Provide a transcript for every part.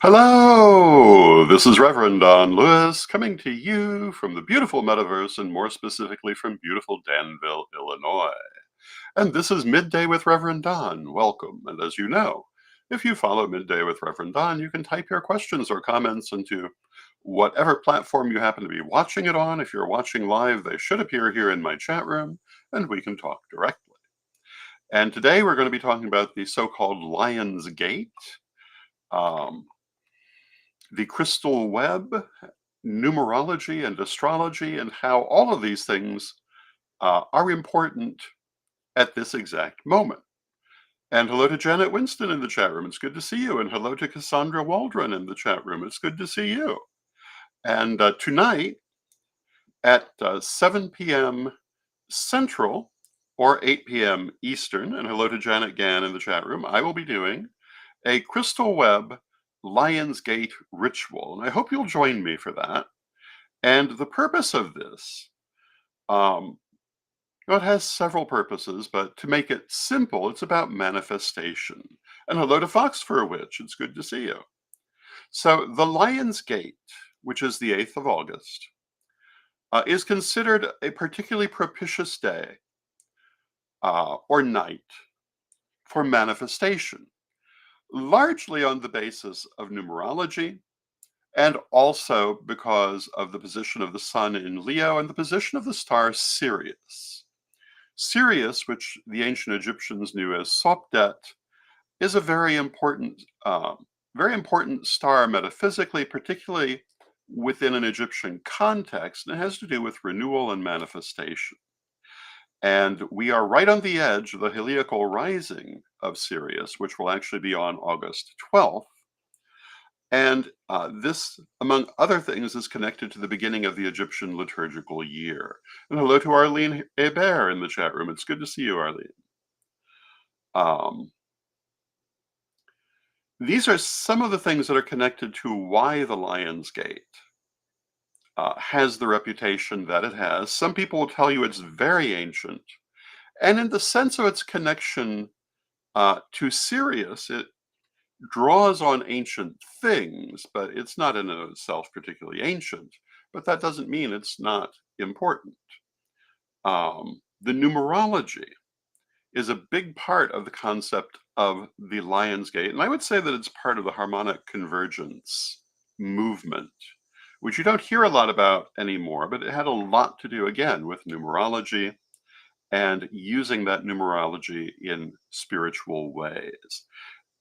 Hello, this is Reverend Don Lewis coming to you from the beautiful metaverse and more specifically from beautiful Danville, Illinois. And this is Midday with Reverend Don. Welcome. And as you know, if you follow Midday with Reverend Don, you can type your questions or comments into whatever platform you happen to be watching it on. If you're watching live, they should appear here in my chat room and we can talk directly. And today we're going to be talking about the so-called Lion's Gate. The crystal web, numerology, and astrology, and how all of these things are important at this exact moment. And hello to Janet Winston in the chat room. It's good to see you. And hello to Cassandra Waldron in the chat room. It's good to see you. And tonight at 7 p.m. Central or 8 p.m. Eastern, and hello to Janet Gann in the chat room, I will be doing a crystal web Lion's Gate ritual. And I hope you'll join me for that. And the purpose of this, it has several purposes, but to make it simple, it's about manifestation. And hello to Fox for a Witch. It's good to see you. So the Lion's Gate, which is the 8th of August, is considered a particularly propitious day or night for manifestation, largely on the basis of numerology, and also because of the position of the sun in Leo and the position of the star Sirius. Sirius, which the ancient Egyptians knew as Sopdet, is a very important star metaphysically, particularly within an Egyptian context, and it has to do with renewal and manifestation. And we are right on the edge of the heliacal rising of Sirius, which will actually be on August 12th. And this, among other things, is connected to the beginning of the Egyptian liturgical year. And hello to Arlene Hebert in the chat room. It's good to see you, Arlene. These are some of the things that are connected to why the Lion's Gate has the reputation that it has. Some people will tell you it's very ancient. And in the sense of its connection to Sirius, it draws on ancient things, but it's not in and of itself particularly ancient. But that doesn't mean it's not important. The numerology is a big part of the concept of the Lion's Gate, and I would say that it's part of the harmonic convergence movement, which you don't hear a lot about anymore, but it had a lot to do, again, with numerology and using that numerology in spiritual ways.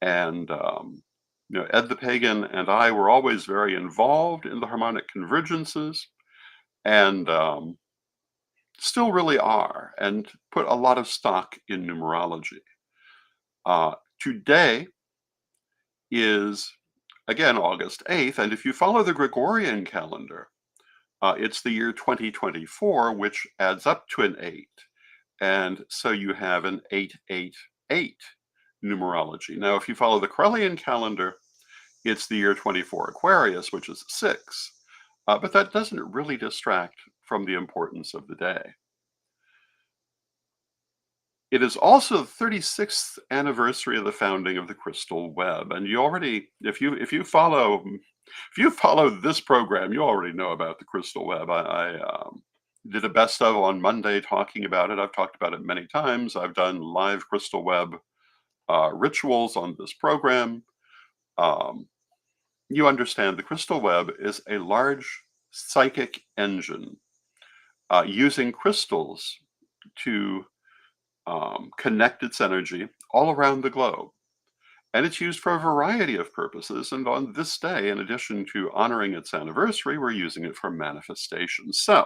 And Ed the Pagan and I were always very involved in the harmonic convergences, and still really are, and put a lot of stock in numerology. Today is, again, August 8th, and if you follow the Gregorian calendar, it's the year 2024, which adds up to an 8. And so you have an 888 numerology. Now, if you follow the Corellian calendar, it's the year 24 Aquarius, which is 6. But that doesn't really distract from the importance of the day. It is also the 36th anniversary of the founding of the crystal web. And you already, if you follow this program, you already know about the crystal web. I did a best of on Monday talking about it. I've talked about it many times. I've done live crystal web rituals on this program. You understand the crystal web is a large psychic engine using crystals to connect its energy all around the globe. And it's used for a variety of purposes. And on this day, in addition to honoring its anniversary, we're using it for manifestation. So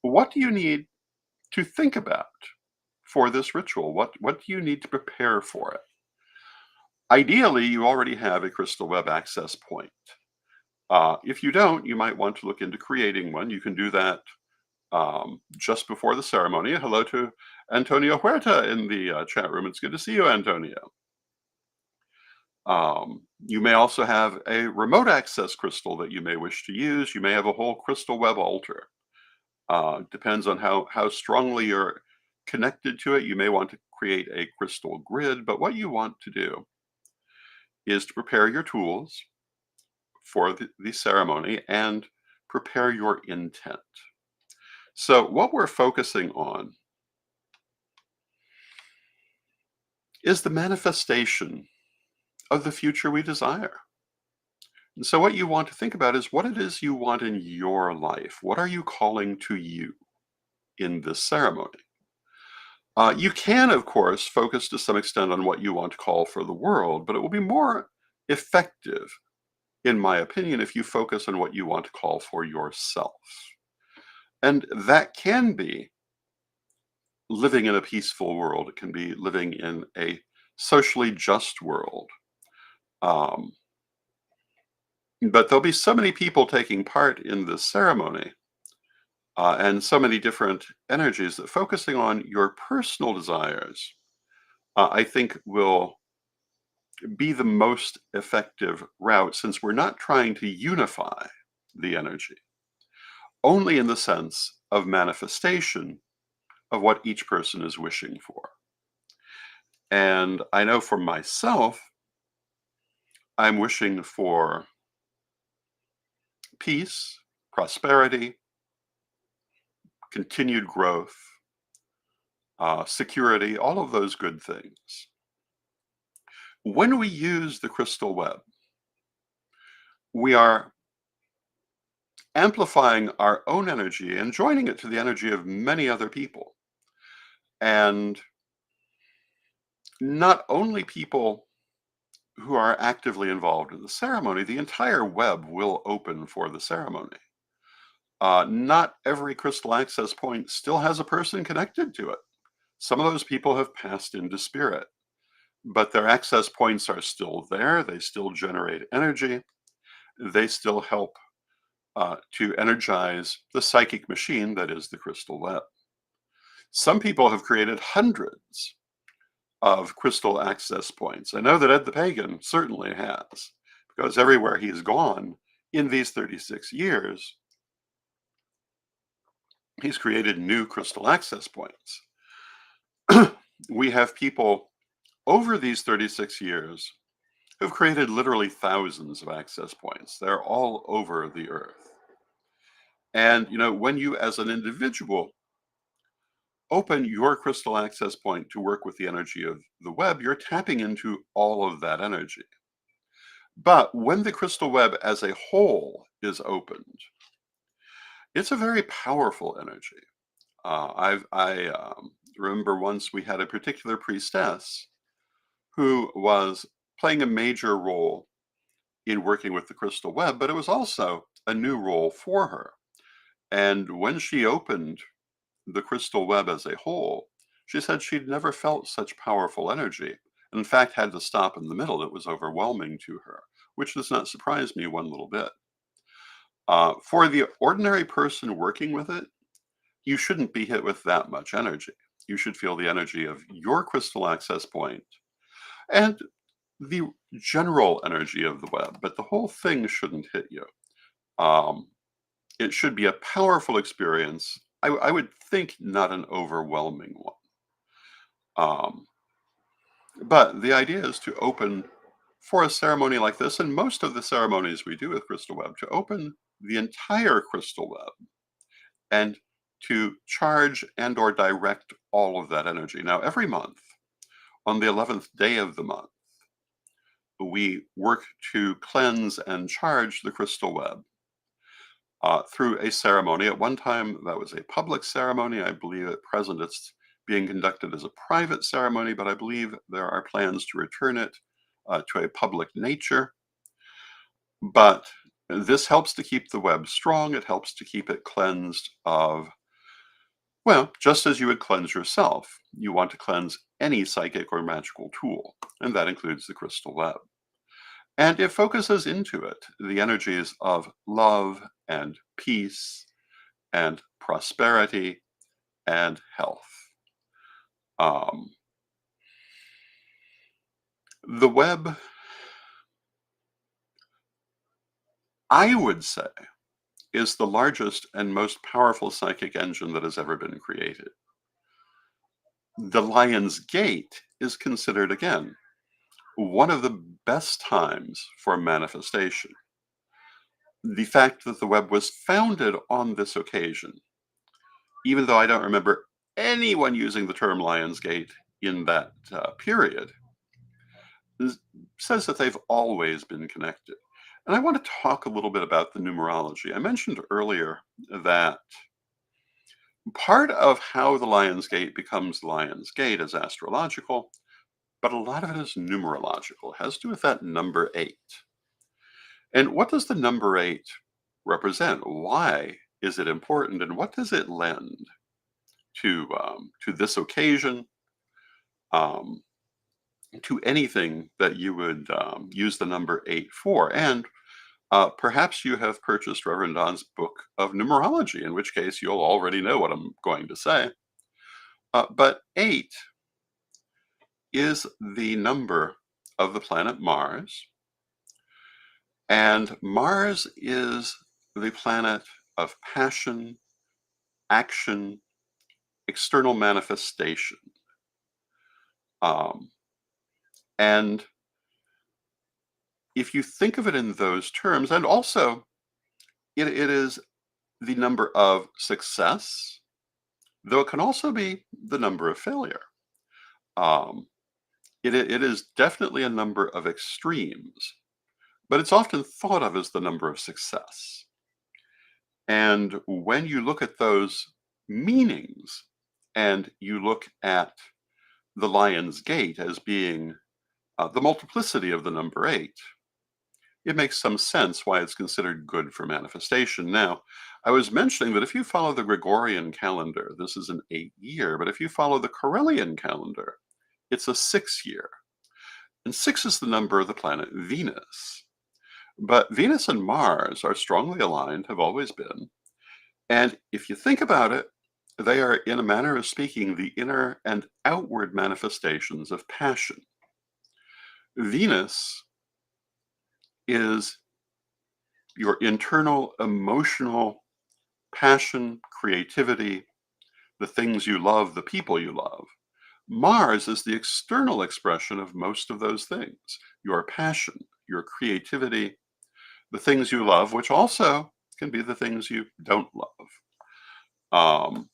what do you need to think about for this ritual? What do you need to prepare for it? Ideally, you already have a crystal web access point. If you don't, you might want to look into creating one. You can do that just before the ceremony. Hello to Antonio Huerta in the chat room. It's good to see you, Antonio. You may also have a remote access crystal that you may wish to use. You may have a whole crystal web altar. Depends on how strongly you're connected to it. You may want to create a crystal grid, but what you want to do is to prepare your tools. for the ceremony and prepare your intent. So, what we're focusing on is the manifestation of the future we desire. And so, what you want to think about is what it is you want in your life. What are you calling to you in this ceremony? You can, of course, focus to some extent on what you want to call for the world, but it will be more effective, in my opinion, if you focus on what you want to call for yourself. And that can be living in a peaceful world, it can be living in a socially just world. Um, but there'll be so many people taking part in this ceremony and so many different energies that focusing on your personal desires, I think, will be the most effective route since we're not trying to unify the energy, only in the sense of manifestation of what each person is wishing for. And I know for myself, I'm wishing for peace, prosperity, continued growth, security, all of those good things. When we use the crystal web, we are amplifying our own energy and joining it to the energy of many other people. And not only people who are actively involved in the ceremony, the entire web will open for the ceremony. Not every crystal access point still has a person connected to it. Some of those people have passed into spirit, but their access points are still there. They still generate energy. They still help to energize the psychic machine that is the crystal web. Some people have created hundreds of crystal access points. I know that Ed the Pagan certainly has, because everywhere he's gone in these 36 years, he's created new crystal access points. We have people over these 36 years who've created literally thousands of access points. They're all over the earth. And, when you as an individual open your crystal access point to work with the energy of the web, you're tapping into all of that energy. But when the crystal web as a whole is opened, it's a very powerful energy. I remember once we had a particular priestess who was playing a major role in working with the crystal web, but it was also a new role for her. And when she opened the crystal web as a whole, she said she'd never felt such powerful energy. And in fact, had to stop in the middle. It was overwhelming to her, which does not surprise me one little bit. For the ordinary person working with it, you shouldn't be hit with that much energy. You should feel the energy of your crystal access point and the general energy of the web, but the whole thing shouldn't hit you. Um, it should be a powerful experience. I would think not an overwhelming one. Um, but the idea is to open for a ceremony like this, and most of the ceremonies we do with crystal web, to open the entire crystal web and to charge and or direct all of that energy. Now, every month, on the 11th day of the month, we work to cleanse and charge the crystal web through a ceremony. At one time, that was a public ceremony. I believe at present it's being conducted as a private ceremony, but I believe there are plans to return it to a public nature. But this helps to keep the web strong. It helps to keep it cleansed of, well, just as you would cleanse yourself, you want to cleanse any psychic or magical tool, and that includes the crystal web. And it focuses into it the energies of love and peace and prosperity and health. Um, the web, I would say, is the largest and most powerful psychic engine that has ever been created. The Lion's Gate is considered, again, one of the best times for manifestation. The fact that the web was founded on this occasion, even though I don't remember anyone using the term Lionsgate in that period, is- says that they've always been connected. And I want to talk a little bit about the numerology. I mentioned earlier that part of how the Lion's Gate becomes the Lion's Gate is astrological, but a lot of it is numerological. It has to do with that number eight. And what does the number eight represent? Why is it important? And what does it lend to this occasion, um, to anything that you would use the number eight for? And perhaps you have purchased Reverend Don's book of numerology, in which case you'll already know what I'm going to say. But eight is the number of the planet Mars, and Mars is the planet of passion, action, external manifestation. Um, and if you think of it in those terms, and also it is the number of success, though it can also be the number of failure. Um, it is definitely a number of extremes, but it's often thought of as the number of success. And when you look at those meanings and you look at the Lion's Gate as being the multiplicity of the number eight, it makes some sense why it's considered good for manifestation. Now, I was mentioning that if you follow the Gregorian calendar, this is an 8-year, but if you follow the Corellian calendar, it's a 6-year. And 6 is the number of the planet Venus. But Venus and Mars are strongly aligned, have always been. And if you think about it, they are, in a manner of speaking, the inner and outward manifestations of passion. Venus is your internal emotional passion, creativity, the things you love, the people you love. Mars is the external expression of most of those things, your passion, your creativity, the things you love, which also can be the things you don't love. Um,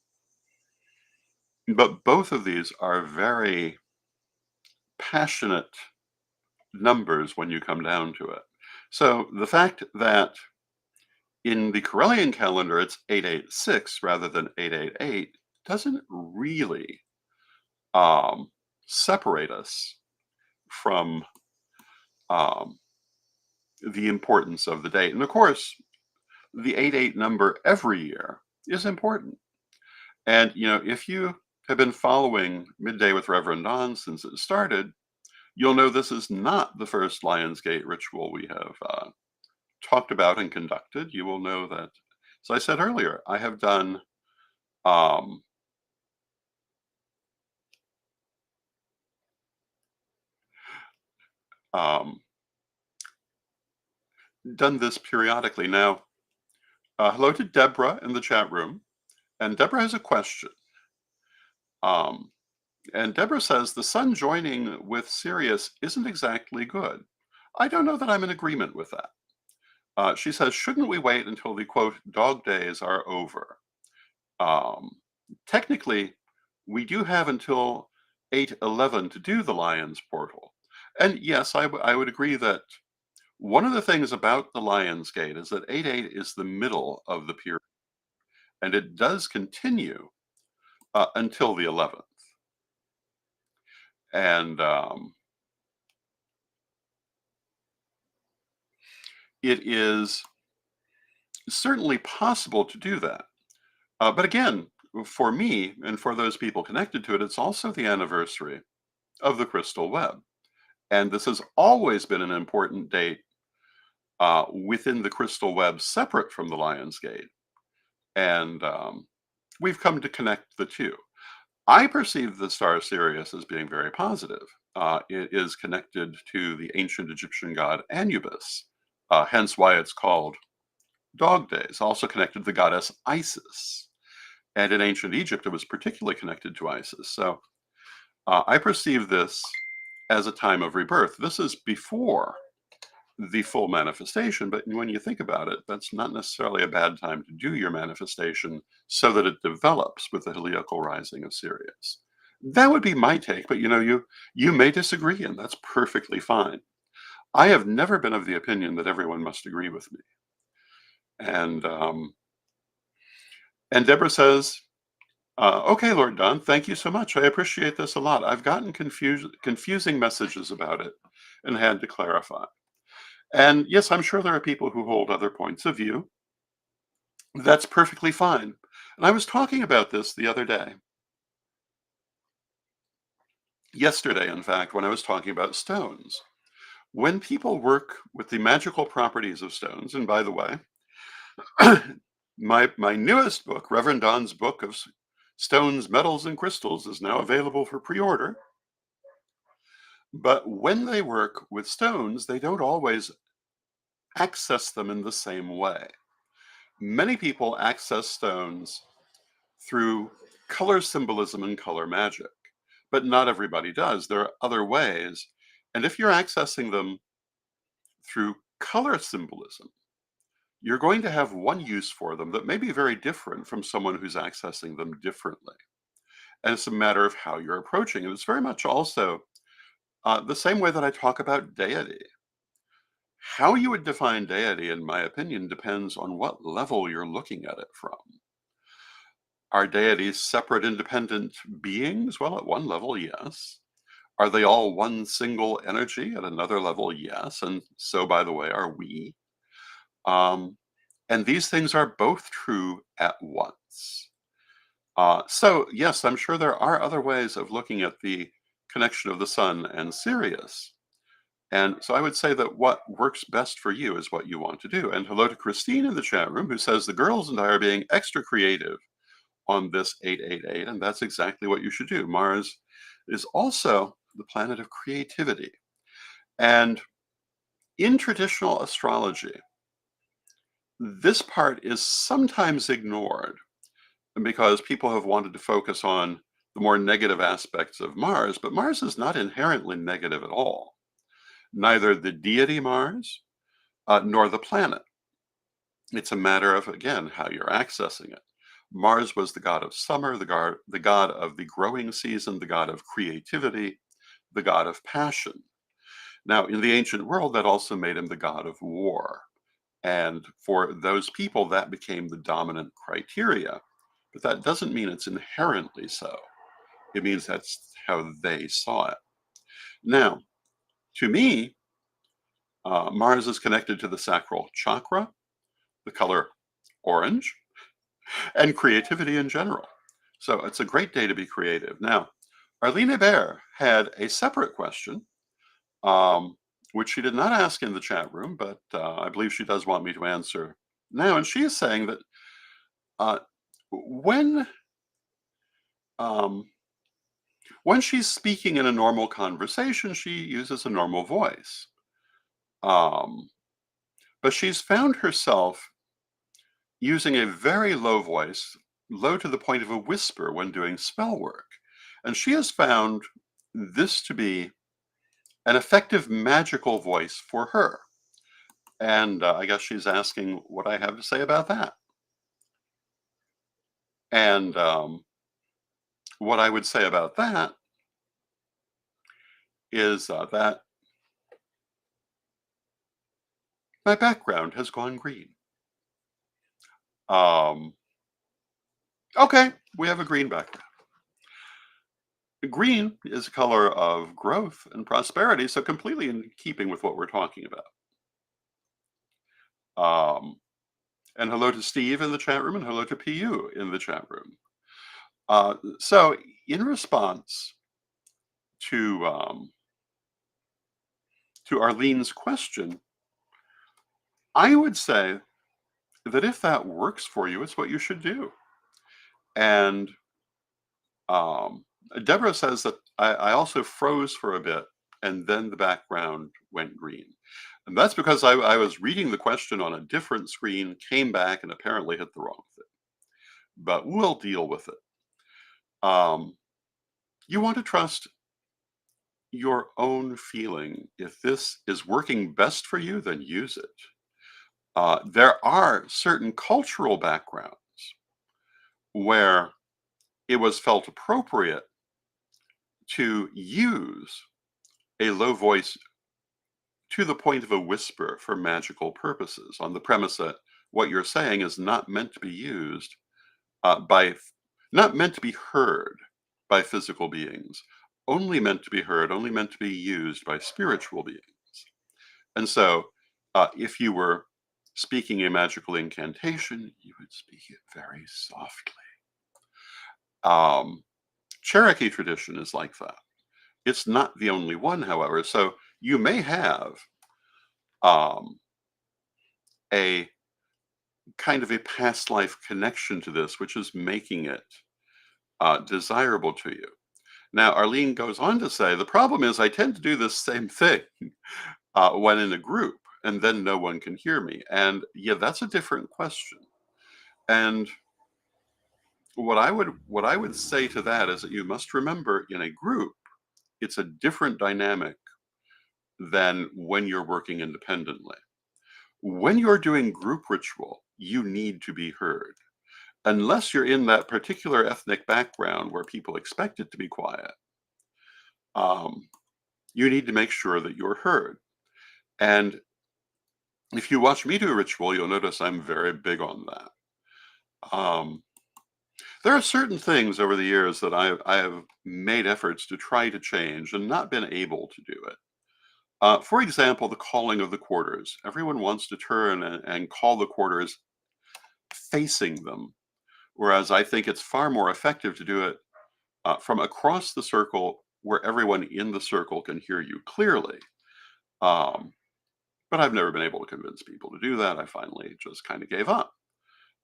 but both of these are very passionate numbers when you come down to it. So the fact that in the Corellian calendar it's 886 rather than 888 doesn't really um, separate us from um, the importance of the date. And of course, the 88 number every year is important. And, if you have been following Midday with Reverend Don since it started, you'll know this is not the first Lionsgate ritual we have talked about and conducted. You will know that, as I said earlier, I have um, um, done this periodically. Now, hello to Deborah in the chat room. And Deborah has a question. Um, and Deborah says the sun joining with Sirius isn't exactly good. I don't know that I'm in agreement with that. She says, shouldn't we wait until the quote dog days are over? Um, Technically, we do have until 8/11 to do the Lions portal. And yes, I would agree that one of the things about the Lions Gate is that 8/8 is the middle of the period, and it does continue until the 11th. And it is certainly possible to do that. But again, for me and for those people connected to it, it's also the anniversary of the crystal web. And this has always been an important date within the crystal web, separate from the Lion's Gate. And we've come to connect the two. I perceive the star Sirius as being very positive. It is connected to the ancient Egyptian god Anubis, hence why it's called Dog Days. Also connected to the goddess Isis. And in ancient Egypt, it was particularly connected to Isis. So I perceive this as a time of rebirth. This is before the full manifestation. But when you think about it, that's not necessarily a bad time to do your manifestation so that it develops with the heliacal rising of Sirius. That would be my take, but you may disagree, and that's perfectly fine. I have never been of the opinion that everyone must agree with me. And Deborah says, "Okay, Lord Don, thank you so much. I appreciate this a lot. I've gotten confusing messages about it and had to clarify." And yes, I'm sure there are people who hold other points of view. That's perfectly fine. And I was talking about this the other day, yesterday, in fact, when I was talking about stones. When people work with the magical properties of stones, and by the way, my newest book, Reverend Don's book of stones, metals, and crystals, is now available for pre-order. But when they work with stones, they don't always access them in the same way. Many people access stones through color symbolism and color magic, but not everybody does. There are other ways. And if you're accessing them through color symbolism, you're going to have one use for them that may be very different from someone who's accessing them differently. And it's a matter of how you're approaching it. It's very much also the same way that I talk about deity. How you would define deity, in my opinion, depends on what level you're looking at it from. Are deities separate, independent beings? Well, at one level, yes. Are they all one single energy? At another level, yes. And so, by the way, are we. Um, and these things are both true at once. So, yes, I'm sure there are other ways of looking at the connection of the sun and Sirius. And so I would say that what works best for you is what you want to do. And hello to Christine in the chat room, who says the girls and I are being extra creative on this 888, and that's exactly what you should do. Mars is also the planet of creativity. And in traditional astrology, this part is sometimes ignored because people have wanted to focus on the more negative aspects of Mars, but Mars is not inherently negative at all. Neither the deity Mars nor the planet. It's a matter of, again, how you're accessing it. Mars was the god of summer, the god of the growing season, the god of creativity, the god of passion. Now, in the ancient world, that also made him the god of war. And for those people, that became the dominant criteria. But that doesn't mean it's inherently so. It means that's how they saw it. Now, to me, Mars is connected to the sacral chakra, the color orange, and creativity in general. So it's a great day to be creative. Now, Arlene Bear had a separate question, um, which she did not ask in the chat room, but I believe she does want me to answer now. And she is saying that uh, when um, when she's speaking in a normal conversation, she uses a normal voice. Um, but she's found herself using a very low voice, low to the point of a whisper when doing spell work. And she has found this to be an effective magical voice for her. And I guess she's asking what I have to say about that. And what I would say about that is that my background has gone green. Um, okay, we have a green background. Green is a color of growth and prosperity, so completely in keeping with what we're talking about. And hello to Steve in the chat room, and hello to PU in the chat room. So, in response to Arlene's question, I would say that if that works for you, it's what you should do. And um, Deborah says that I also froze for a bit, and then the background went green. And that's because I was reading the question on a different screen, came back, and apparently hit the wrong thing. But we'll deal with it. You want to trust your own feeling. If this is working best for you, then use it. There are certain cultural backgrounds where it was felt appropriate to use a low voice to the point of a whisper for magical purposes, on the premise that what you're saying is not meant to be used by, not meant to be heard by physical beings, only meant to be heard, only meant to be used by spiritual beings. And so, if you were speaking a magical incantation, you would speak it very softly. Um, Cherokee tradition is like that. It's not the only one, however. So you may have um, a kind of a past life connection to this, which is making it desirable to you. Now, Arlene goes on to say, the problem is I tend to do this same thing when in a group, and then no one can hear me. And yeah, that's a different question. And what I would say to that is that you must remember, in a group, it's a different dynamic than when you're working independently. When you're doing group ritual, you need to be heard. Unless you're in that particular ethnic background where people expect it to be quiet, um, you need to make sure that you're heard. And if you watch me do a ritual, you'll notice I'm very big on that. Um, there are certain things over the years that I have made efforts to try to change and not been able to do it. For example, the calling of the quarters. Everyone wants to turn and call the quarters facing them, whereas I think it's far more effective to do it from across the circle where everyone in the circle can hear you clearly. Um, but I've never been able to convince people to do that. I finally just kind of gave up.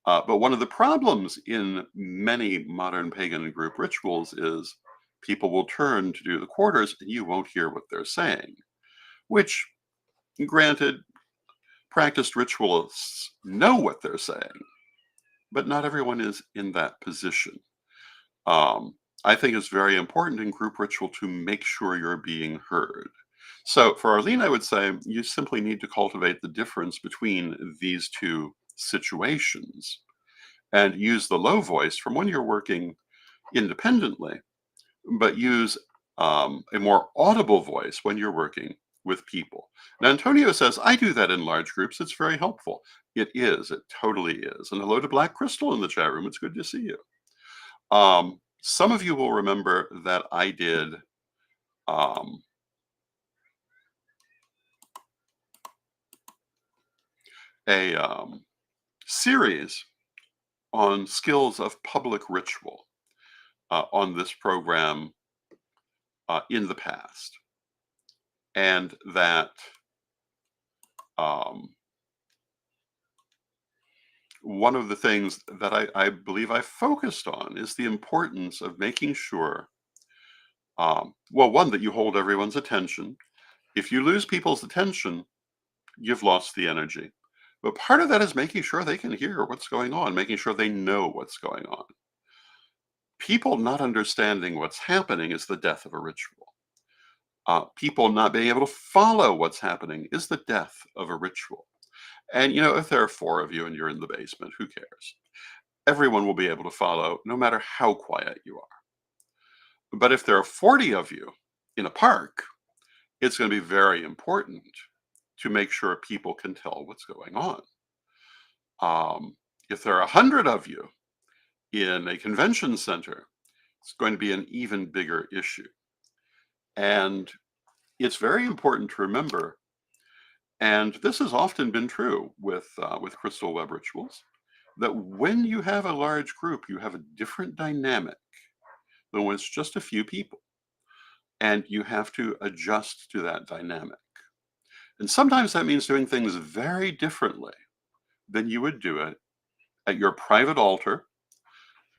But one of the problems in many modern pagan group rituals is people will turn to do the quarters and you won't hear what they're saying, which, granted, practiced ritualists know what they're saying, but not everyone is in that position. Um, I think it's very important in group ritual to make sure you're being heard. So for Arlene, I would say you simply need to cultivate the difference between these two situations and use the low voice from when you're working independently, but use a more audible voice when you're working with people. Now, Antonio says, I do that in large groups. It's very helpful. It is. It totally is. And hello to Black Crystal in the chat room. It's good to see you. Some of you will remember that I did um, a series on skills of public ritual on this program in the past. And that um, one of the things that I believe I focused on is the importance of making sure, well, one, that you hold everyone's attention. If you lose people's attention, you've lost the energy. But part of that is making sure they can hear what's going on, making sure they know what's going on. People not understanding what's happening is the death of a ritual. People not being able to follow what's happening is the death of a ritual. And, you know, if there are four of you and you're in the basement, who cares? Everyone will be able to follow no matter how quiet you are. But if there are 40 of you in a park, it's going to be very important to make sure people can tell what's going on. If there are 100 of you in a convention center, it's going to be an even bigger issue. And it's very important to remember, and this has often been true with crystal web rituals, that when you have a large group, you have a different dynamic than when it's just a few people. And you have to adjust to that dynamic. And sometimes that means doing things very differently than you would do it at your private altar,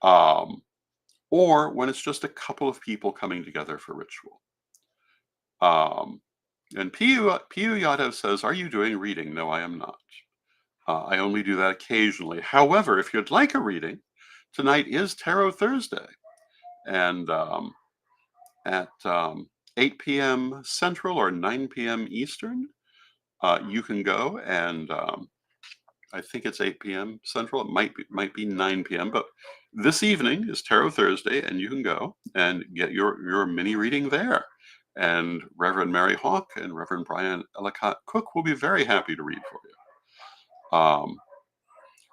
um, or when it's just a couple of people coming together for ritual. Um, and Piyu Yadav says, are you doing reading? No, I am not. I only do that occasionally. However, if you'd like a reading, tonight is Tarot Thursday. And at 8 p.m. Central or 9 p.m. Eastern. You can go and I think it's 8 p.m. Central. It might be 9 p.m. But this evening is Tarot Thursday, and you can go and get your mini reading there. And Reverend Mary Hawk and Reverend Brian Ellicott Cook will be very happy to read for you.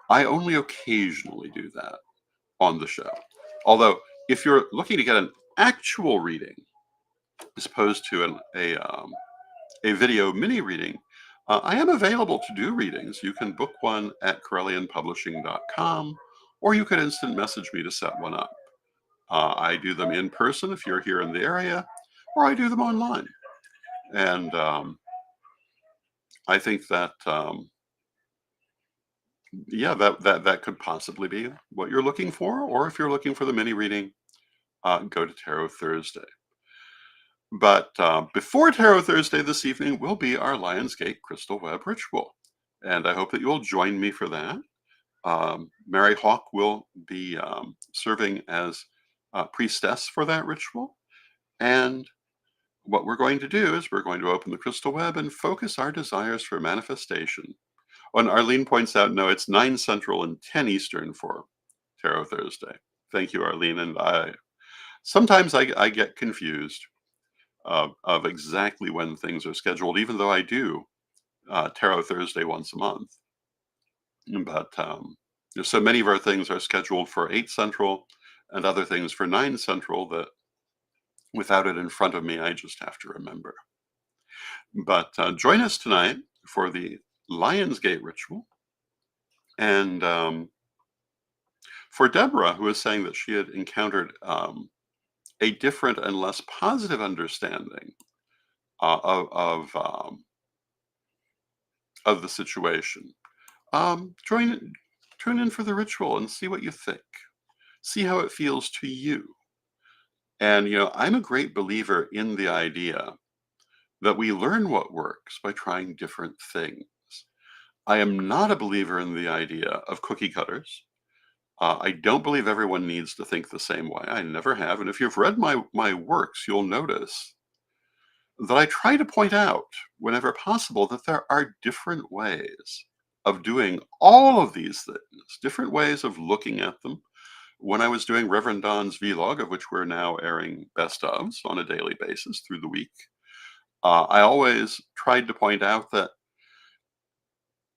I only occasionally do that on the show. Although, if you're looking to get an actual reading as opposed to a video mini reading, I am available to do readings. You can book one at CorellianPublishing.com, or you could instant message me to set one up. I do them in person if you're here in the area, or I do them online. And I think that, yeah, that could possibly be what you're looking for. Or if you're looking for the mini reading, go to Tarot Thursday. But before Tarot Thursday this evening will be our Lionsgate Crystal Web ritual. And I hope that you'll join me for that. Mary Hawk will be serving as priestess for that ritual. And what we're going to do is we're going to open the crystal web and focus our desires for manifestation. And Arlene points out, no, it's 9 Central and 10 Eastern for Tarot Thursday. Thank you, Arlene. And sometimes I get confused of exactly when things are scheduled, even though I do Tarot Thursday once a month. But so many of our things are scheduled for 8 Central and other things for 9 Central that without it in front of me, I just have to remember. But join us tonight for the Lionsgate ritual. And for Deborah, who was saying that she had encountered a different and less positive understanding of the situation, tune in for the ritual and see what you think. See how it feels to you. And, I'm a great believer in the idea that we learn what works by trying different things. I am not a believer in the idea of cookie cutters. I don't believe everyone needs to think the same way. I never have. And if you've read my works, you'll notice that I try to point out whenever possible that there are different ways of doing all of these things, different ways of looking at them. When I was doing Reverend Don's vlog, of which we're now airing best ofs on a daily basis through the week, I always tried to point out that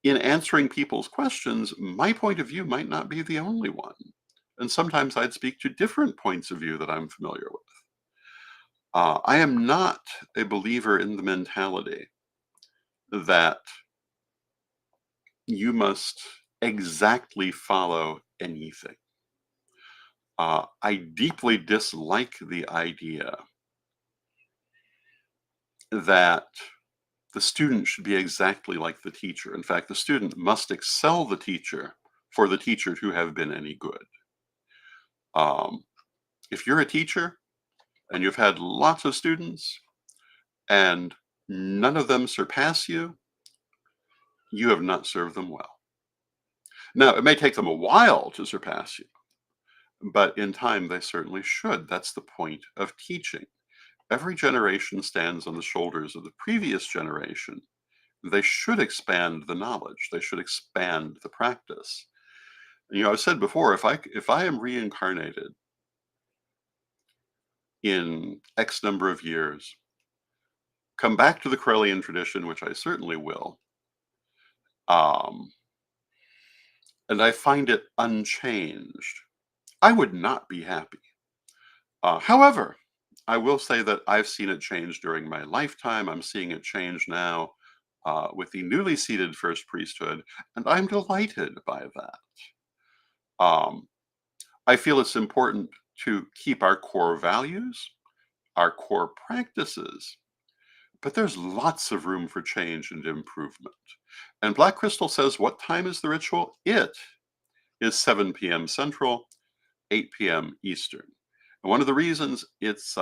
in answering people's questions, my point of view might not be the only one. And sometimes I'd speak to different points of view that I'm familiar with. I am not a believer in the mentality that you must exactly follow anything. I deeply dislike the idea that the student should be exactly like the teacher. In fact, the student must excel the teacher for the teacher to have been any good. If you're a teacher and you've had lots of students and none of them surpass you, you have not served them well. Now, it may take them a while to surpass you, but in time they certainly should. That's the point of teaching. Every generation stands on the shoulders of the previous generation. They should expand the knowledge. They should expand the practice. I've said before, if I am reincarnated in X number of years, come back to the Corellian tradition, which I certainly will, and I find it unchanged, I would not be happy. However, I will say that I've seen it change during my lifetime. I'm seeing it change now with the newly seated First Priesthood, and I'm delighted by that. I feel it's important to keep our core values, our core practices, but there's lots of room for change and improvement. And Black Crystal says, what time is the ritual? It is 7 p.m. Central, 8 p.m. Eastern. And one of the reasons it's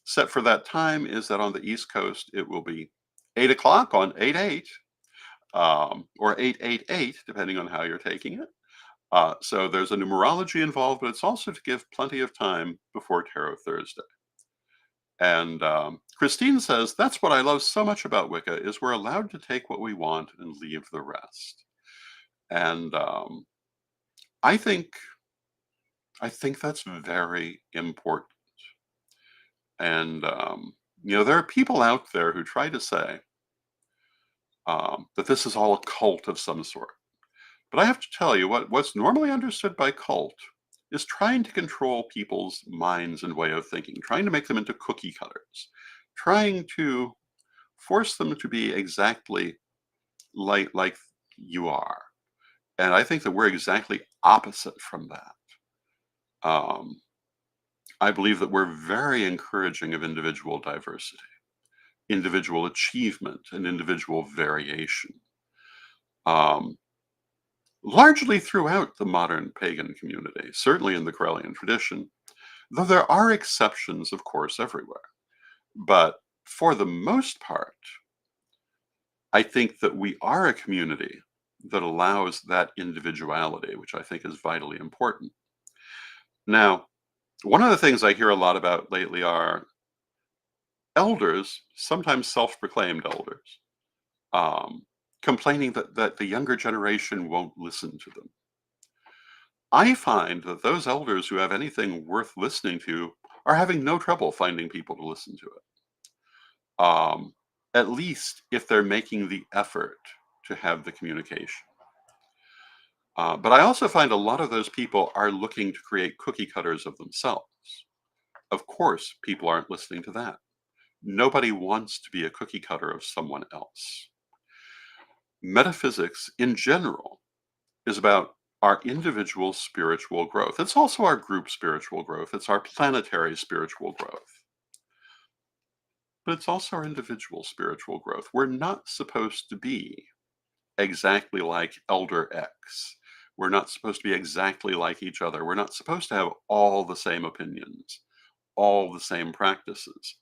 set for that time is that on the East Coast, it will be 8 o'clock on 8/8, or 8/8/8, depending on how you're taking it. So there's a numerology involved, but it's also to give plenty of time before Tarot Thursday. And Christine says, that's what I love so much about Wicca is we're allowed to take what we want and leave the rest. And I think I think that's very important. And there are people out there who try to say that this is all a cult of some sort. But I have to tell you, what's normally understood by cult is trying to control people's minds and way of thinking, trying to make them into cookie cutters, trying to force them to be exactly like you are. And I think that we're exactly opposite from that. Um, I believe that we're very encouraging of individual diversity, individual achievement, and individual variation. Um, Largely throughout the modern pagan community, certainly in the Corellian tradition, though there are exceptions, of course, everywhere. But for the most part, I think that we are a community that allows that individuality, which I think is vitally important. Now, one of the things I hear a lot about lately are elders, sometimes self-proclaimed elders, um, complaining that the younger generation won't listen to them. I find that those elders who have anything worth listening to are having no trouble finding people to listen to it. At least if they're making the effort to have the communication. But I also find a lot of those people are looking to create cookie cutters of themselves. Of course, people aren't listening to that. Nobody wants to be a cookie cutter of someone else. Metaphysics in general is about our individual spiritual growth. It's also our group spiritual growth. It's our planetary spiritual growth. But it's also our individual spiritual growth. We're not supposed to be exactly like Elder X. We're not supposed to be exactly like each other. We're not supposed to have all the same opinions, all the same practices.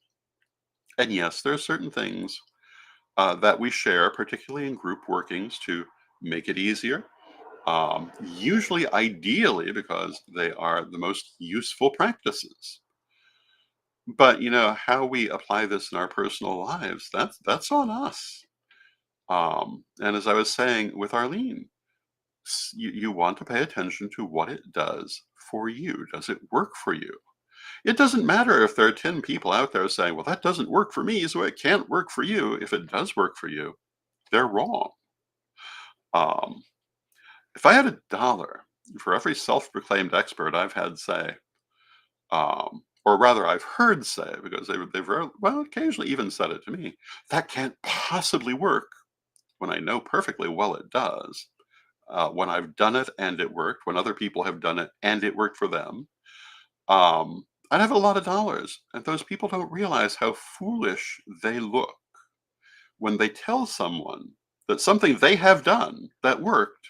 And yes, there are certain things that we share, particularly in group workings, to make it easier. Usually, ideally, because they are the most useful practices. But how we apply this in our personal lives, that's on us. And as I was saying with Arlene, you want to pay attention to what it does for you. Does it work for you? It doesn't matter if there are 10 people out there saying, well, that doesn't work for me, so it can't work for you. If it does work for you, they're wrong. Um, if I had $1 for every self-proclaimed expert I've had say, or rather I've heard say, because they've occasionally even said it to me, that can't possibly work, when I know perfectly well it does. When I've done it and it worked, when other people have done it and it worked for them, I'd have a lot of dollars. And those people don't realize how foolish they look when they tell someone that something they have done that worked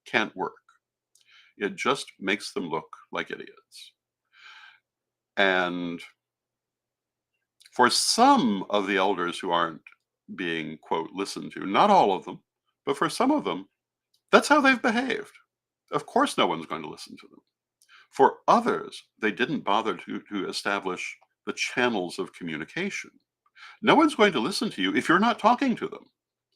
can't work. It just makes them look like idiots. And for some of the elders who aren't being, quote, listened to, not all of them, but for some of them, that's how they've behaved. Of course, no one's going to listen to them. For others, they didn't bother to establish the channels of communication. No one's going to listen to you if you're not talking to them.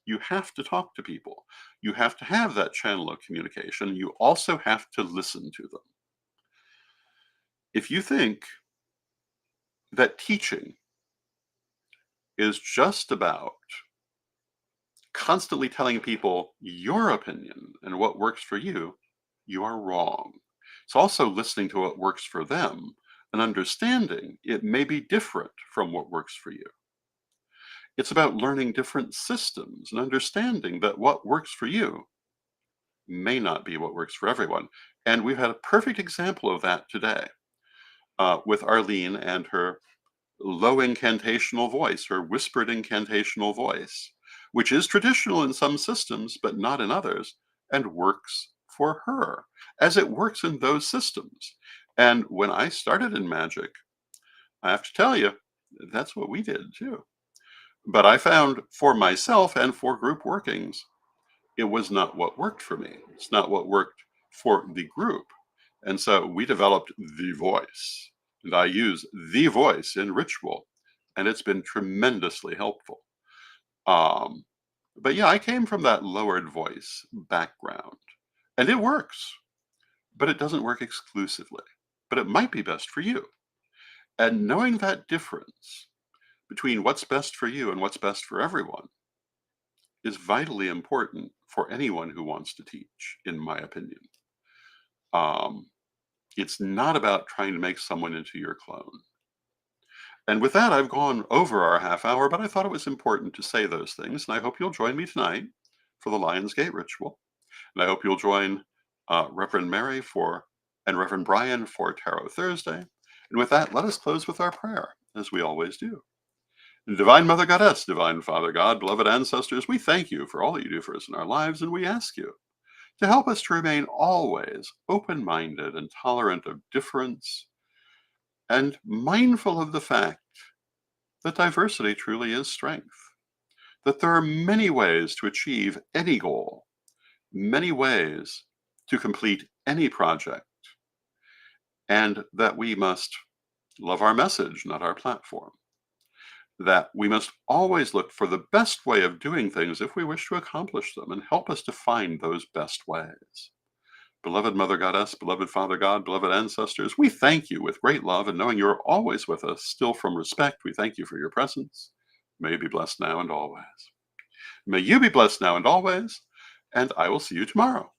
You have to talk to people. You have to have that channel of communication. You also have to listen to them. If you think that teaching is just about constantly telling people your opinion and what works for you, you are wrong. It's also listening to what works for them and understanding it may be different from what works for you. It's about learning different systems and understanding that what works for you may not be what works for everyone. And we've had a perfect example of that today with Arlene and her low incantational voice, her whispered incantational voice, which is traditional in some systems, but not in others, and works for her as it works in those systems. And when I started in magic, I have to tell you, that's what we did too. But I found for myself and for group workings, it was not what worked for me. It's not what worked for the group. And so we developed the voice. And I use the voice in ritual and it's been tremendously helpful. Um, but yeah, I came from that lowered voice background, and it works, but it doesn't work exclusively. But it might be best for you. And knowing that difference between what's best for you and what's best for everyone is vitally important for anyone who wants to teach, in my opinion. Um, it's not about trying to make someone into your clone. And with that, I've gone over our half hour, but I thought it was important to say those things. And I hope you'll join me tonight for the Lion's Gate ritual. And I hope you'll join Reverend Mary and Reverend Brian for Tarot Thursday. And with that, let us close with our prayer, as we always do. Divine Mother Goddess, Divine Father God, beloved ancestors, we thank you for all that you do for us in our lives, and we ask you to help us to remain always open-minded and tolerant of difference, and mindful of the fact that diversity truly is strength, that there are many ways to achieve any goal, many ways to complete any project, and that we must love our message, not our platform. That we must always look for the best way of doing things if we wish to accomplish them, and help us to find those best ways. Beloved Mother Goddess, beloved Father God, beloved ancestors, we thank you with great love, and knowing you're always with us, still from respect, we thank you for your presence. May you be blessed now and always. May you be blessed now and always, and I will see you tomorrow.